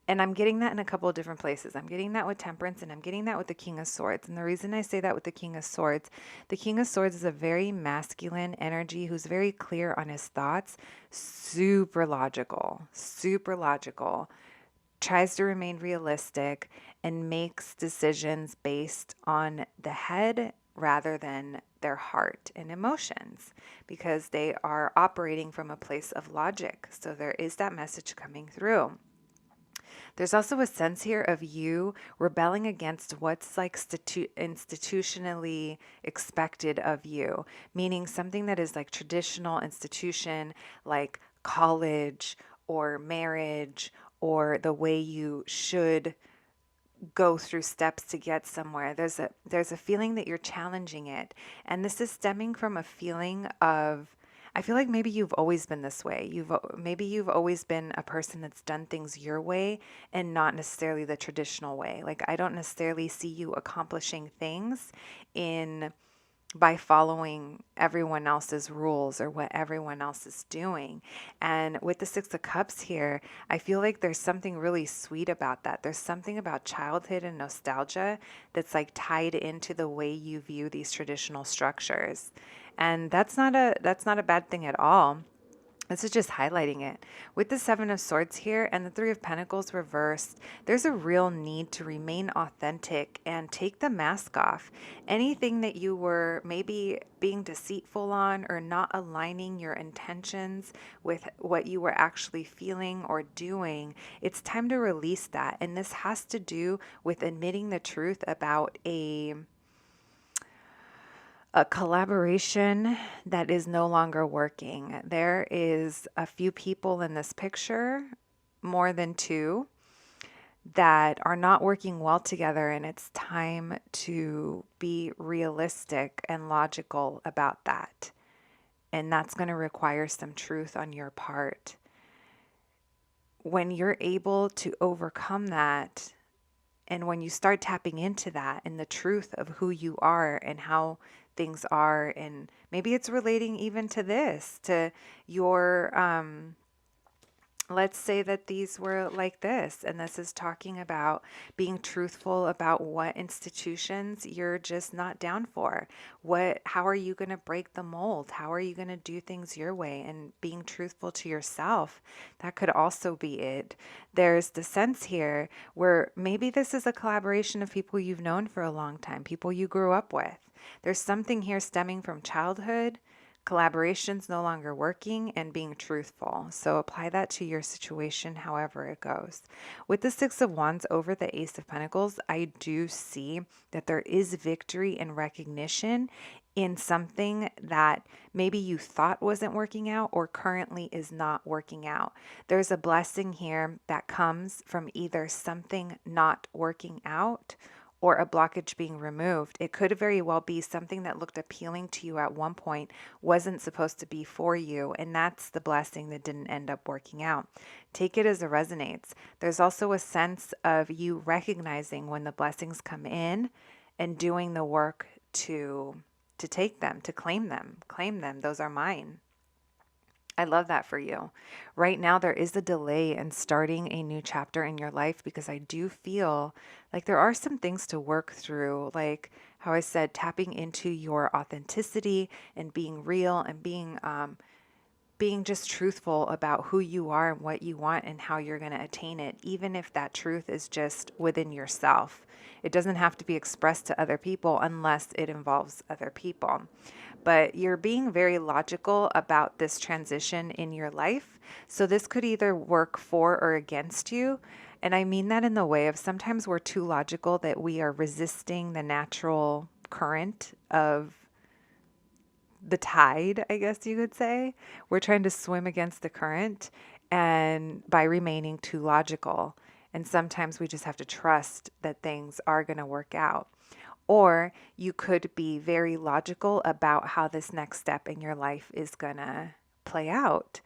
And I'm getting that in a couple of different places. I'm getting that with Temperance and I'm getting that with the King of Swords. And the reason I say that with the King of Swords, the King of Swords is a very masculine energy who's very clear on his thoughts, super logical, tries to remain realistic, and makes decisions based on the head rather than their heart and emotions because they are operating from a place of logic. So there is that message coming through. There's also a sense here of you rebelling against what's like institutionally expected of you, meaning something that is like traditional institution, like college or marriage, or the way you should go through steps to get somewhere. There's a feeling that you're challenging it. And this is stemming from a feeling of, I feel like maybe you've always been this way. Maybe you've always been a person that's done things your way and not necessarily the traditional way. Like I don't necessarily see you accomplishing things by following everyone else's rules or what everyone else is doing. And with the Six of Cups here, I feel like there's something really sweet about that. There's something about childhood and nostalgia that's like tied into the way you view these traditional structures. And that's not a bad thing at all. This is just highlighting it. With the Seven of Swords here and the Three of Pentacles reversed, there's a real need to remain authentic and take the mask off. Anything that you were maybe being deceitful on or not aligning your intentions with what you were actually feeling or doing, it's time to release that. And this has to do with admitting the truth about a collaboration that is no longer working. There is a few people in this picture, more than two, that are not working well together, and it's time to be realistic and logical about that. And that's going to require some truth on your part. When you're able to overcome that, and when you start tapping into that and the truth of who you are and how things are, and maybe it's relating even to this, to your, let's say that these were like this, and this is talking about being truthful about what institutions you're just not down for. How are you going to break the mold? How are you going to do things your way? And being truthful to yourself, that could also be it. There's the sense here where maybe this is a collaboration of people you've known for a long time, people you grew up with. There's something here stemming from childhood, collaborations no longer working, and being truthful. So apply that to your situation however it goes. With the Six of Wands over the Ace of Pentacles, I do see that there is victory and recognition in something that maybe you thought wasn't working out or currently is not working out. There's a blessing here that comes from either something not working out or a blockage being removed. It could very well be something that looked appealing to you at one point wasn't supposed to be for you, and that's the blessing that didn't end up working out. Take it as it resonates. There's also a sense of you recognizing when the blessings come in and doing the work to take them, to claim them. Claim them. Those are mine. I love that for you. Right now, there is a delay in starting a new chapter in your life because I do feel like there are some things to work through, like how I said, tapping into your authenticity and being real and being just truthful about who you are and what you want and how you're going to attain it, even if that truth is just within yourself. It doesn't have to be expressed to other people unless it involves other people. But you're being very logical about this transition in your life. So this could either work for or against you. And I mean that in the way of sometimes we're too logical that we are resisting the natural current of the tide, I guess you could say. We're trying to swim against the current and by remaining too logical. And sometimes we just have to trust that things are going to work out. Or you could be very logical about how this next step in your life is going to play out.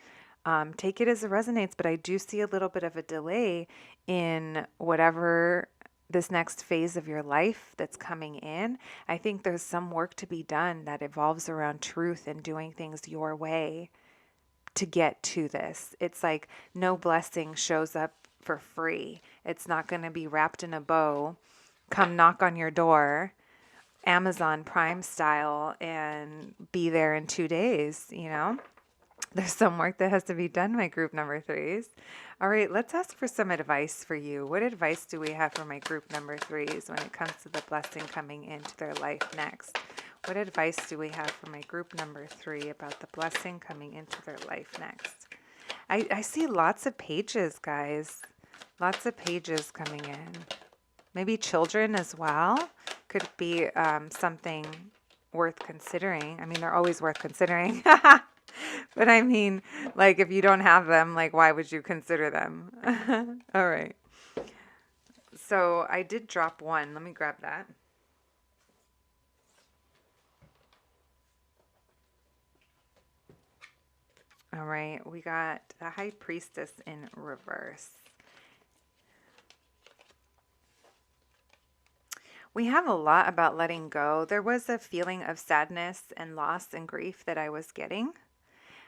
Take it as it resonates, but I do see a little bit of a delay in whatever this next phase of your life that's coming in. I think there's some work to be done that evolves around truth and doing things your way to get to this. It's like no blessing shows up for free. It's not going to be wrapped in a bow, come knock on your door, Amazon Prime style, and be there in 2 days, you know? There's some work that has to be done, my group number threes. All right, let's ask for some advice for you. What advice do we have for my group number threes when it comes to the blessing coming into their life next? What advice do we have for my group number 3 about the blessing coming into their life next? I see lots of pages, guys. Lots of pages coming in. Maybe children as well could be something worth considering. I mean, they're always worth considering. But I mean, like, if you don't have them, like, why would you consider them? All right. So I did drop one. Let me grab that. All right. We got the High Priestess in reverse. We have a lot about letting go. There was a feeling of sadness and loss and grief that I was getting.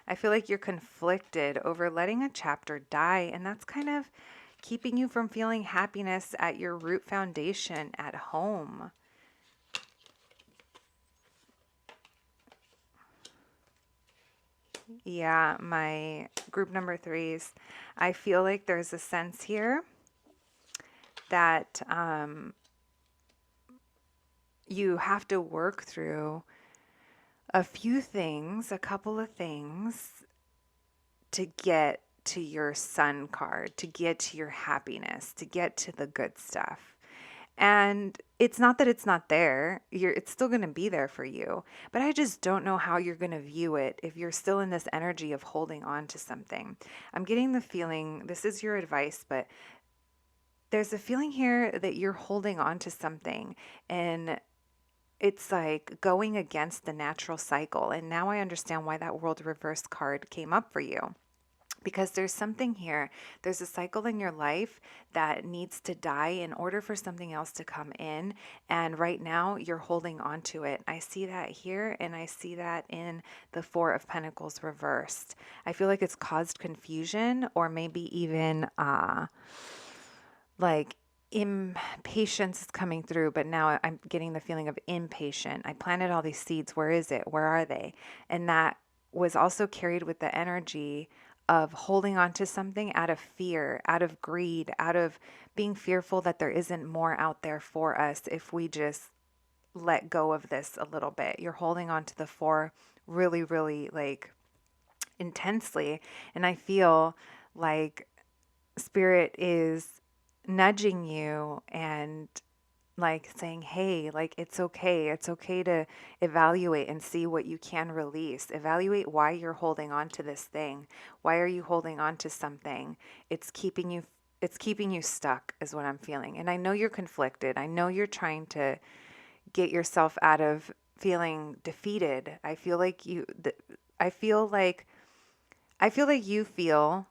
I feel like you're conflicted over letting a chapter die, and that's kind of keeping you from feeling happiness at your root foundation at home. Yeah, my group number threes. I feel like there's a sense here that you have to work through a few things, a couple of things to get to your sun card, to get to your happiness, to get to the good stuff. And it's not that it's not there. It's still going to be there for you. But I just don't know how you're going to view it if you're still in this energy of holding on to something. I'm getting the feeling, this is your advice, but there's a feeling here that you're holding on to something and it's like going against the natural cycle. And now I understand why that World Reverse card came up for you. Because there's something here, there's a cycle in your life that needs to die in order for something else to come in. And right now you're holding on to it. I see that here, and I see that in the Four of Pentacles reversed. I feel like it's caused confusion, or maybe even like impatience is coming through, but now I'm getting the feeling of impatient. I planted all these seeds. Where is it? Where are they? And that was also carried with the energy of holding on to something out of fear, out of greed, out of being fearful that there isn't more out there for us if we just let go of this a little bit. You're holding on to the four really, really like intensely. And I feel like Spirit is nudging you and like saying, hey, like it's okay. It's okay to evaluate and see what you can release. Evaluate why you're holding on to this thing. Why are you holding on to something? It's keeping you it's keeping you stuck is what I'm feeling. And I know you're conflicted. I know you're trying to get yourself out of feeling defeated. I feel like I feel like you feel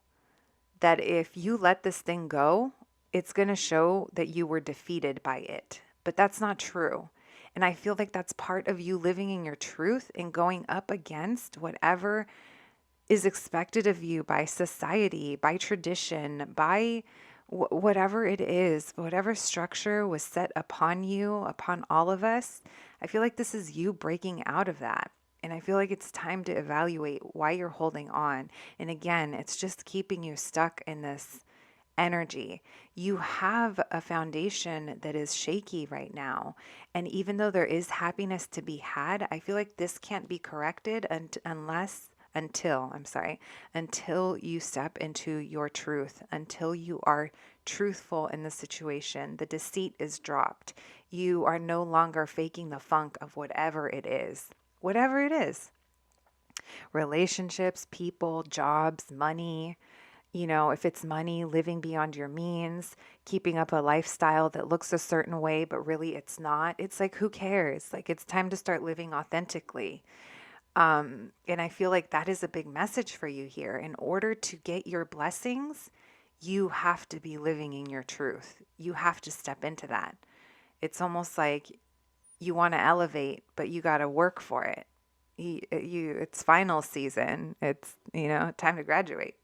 that if you let this thing go, it's going to show that you were defeated by it. But that's not true. And I feel like that's part of you living in your truth and going up against whatever is expected of you by society, by tradition, by whatever it is, whatever structure was set upon you, upon all of us. I feel like this is you breaking out of that. And I feel like it's time to evaluate why you're holding on. And again, it's just keeping you stuck in this energy. You have a foundation that is shaky right now. And even though there is happiness to be had, I feel like this can't be corrected until you step into your truth, until you are truthful in the situation. The deceit is dropped. You are no longer faking the funk of whatever it is. Whatever it is. Relationships, people, jobs, money. If it's money, living beyond your means, keeping up a lifestyle that looks a certain way, but really it's not. It's like, who cares? Like, it's time to start living authentically. And I feel like that is a big message for you here. In order to get your blessings, you have to be living in your truth. You have to step into that. It's almost like you want to elevate, but you got to work for it. It's final season. It's, time to graduate.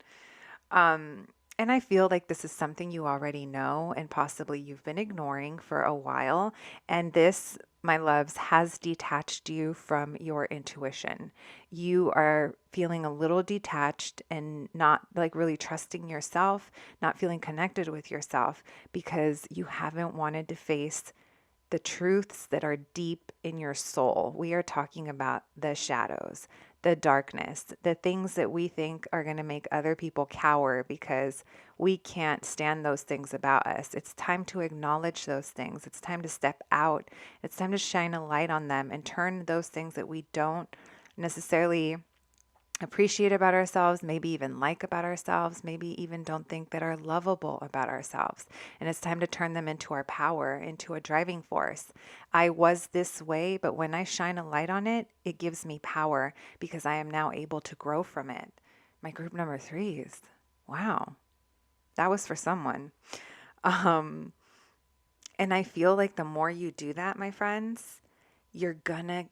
And I feel like this is something you already know and possibly you've been ignoring for a while. And this, my loves, has detached you from your intuition. You are feeling a little detached and not like really trusting yourself, not feeling connected with yourself because you haven't wanted to face the truths that are deep in your soul. We are talking about the shadows, the darkness, the things that we think are going to make other people cower because we can't stand those things about us. It's time to acknowledge those things. It's time to step out. It's time to shine a light on them and turn those things that we don't necessarily appreciate about ourselves, maybe even like about ourselves, maybe even don't think that are lovable about ourselves. And it's time to turn them into our power, into a driving force. I was this way, but when I shine a light on it, it gives me power because I am now able to grow from it. My group number 3s. Wow. That was for someone. And I feel like the more you do that, my friends, you're gonna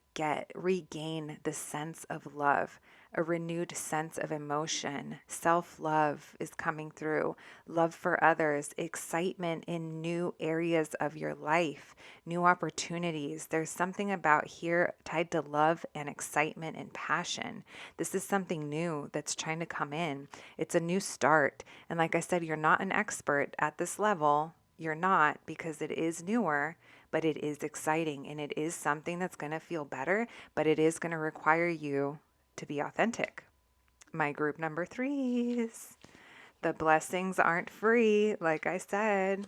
regain the sense of love, a renewed sense of emotion. Self-love is coming through, love for others, excitement in new areas of your life, new opportunities. There's something about here tied to love and excitement and passion. This is something new that's trying to come in. It's a new start. And like I said, you're not an expert at this level. You're not, because it is newer, but it is exciting and it is something that's going to feel better, but it is going to require you to be authentic. My group number 3s. The blessings aren't free, like I said.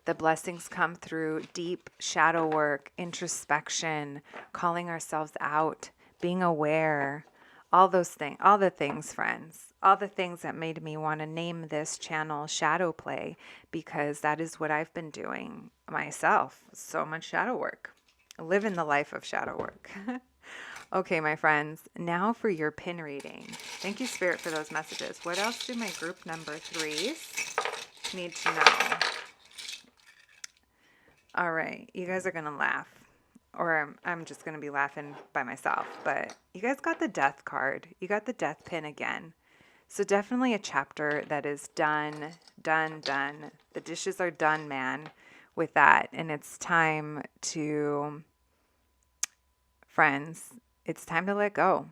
The blessings come through deep shadow work, introspection, calling ourselves out, being aware, all those things, all the things, friends, all the things that made me want to name this channel Shadowplay, because that is what I've been doing myself. So much shadow work, living the life of shadow work. Okay, my friends, now for your pin reading. Thank you, Spirit, for those messages. What else do my group number 3s need to know? All right, you guys are going to laugh, or I'm just going to be laughing by myself, but you guys got the death card. You got the death pin again. So definitely a chapter that is done. The dishes are done, man, with that. And it's time to, friends, it's time to let go.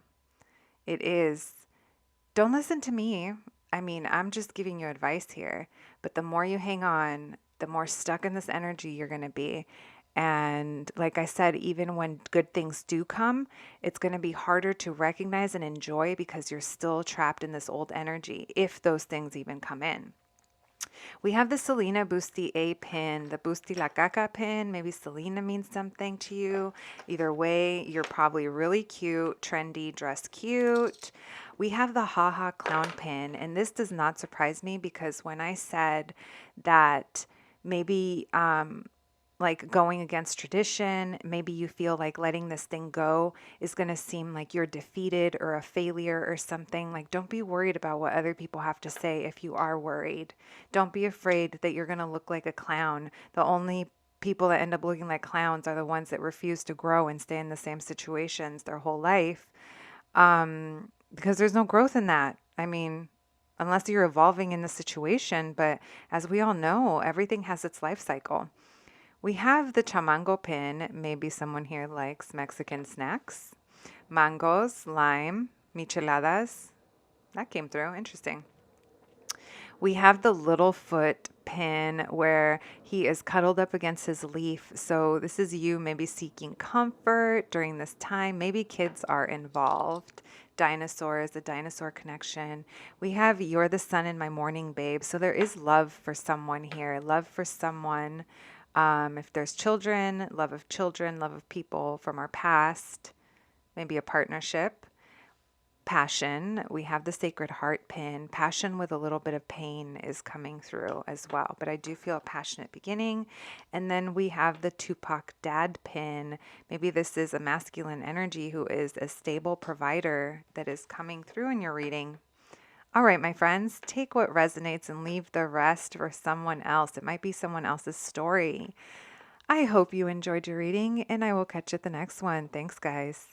It is. Don't listen to me. I mean, I'm just giving you advice here. But the more you hang on, the more stuck in this energy you're going to be. And like I said, even when good things do come, it's going to be harder to recognize and enjoy because you're still trapped in this old energy, if those things even come in. We have the Selena Busti A pin, the Busti La Caca pin. Maybe Selena means something to you. Either way, you're probably really cute, trendy, dress cute. We have the Haha Clown pin, and this does not surprise me because when I said that maybe like going against tradition, maybe you feel like letting this thing go is going to seem like you're defeated or a failure or something. Like, don't be worried about what other people have to say if you are worried. Don't be afraid that you're going to look like a clown. The only people that end up looking like clowns are the ones that refuse to grow and stay in the same situations their whole life, because there's no growth in that. I mean, unless you're evolving in the situation. But as we all know, everything has its life cycle. We have the chamango pin. Maybe someone here likes Mexican snacks. Mangoes, lime, micheladas. That came through. Interesting. We have the little foot pin where he is cuddled up against his leaf. So this is you maybe seeking comfort during this time. Maybe kids are involved. Dinosaurs, the dinosaur connection. We have you're the sun in my morning, babe. So there is love for someone here. Love for someone. If there's children, love of people from our past, maybe a partnership. Passion, we have the Sacred Heart pin. Passion with a little bit of pain is coming through as well, but I do feel a passionate beginning. And then we have the Tupac Dad pin. Maybe this is a masculine energy who is a stable provider that is coming through in your reading. All right, my friends, take what resonates and leave the rest for someone else. It might be someone else's story. I hope you enjoyed your reading, and I will catch you at the next one. Thanks, guys.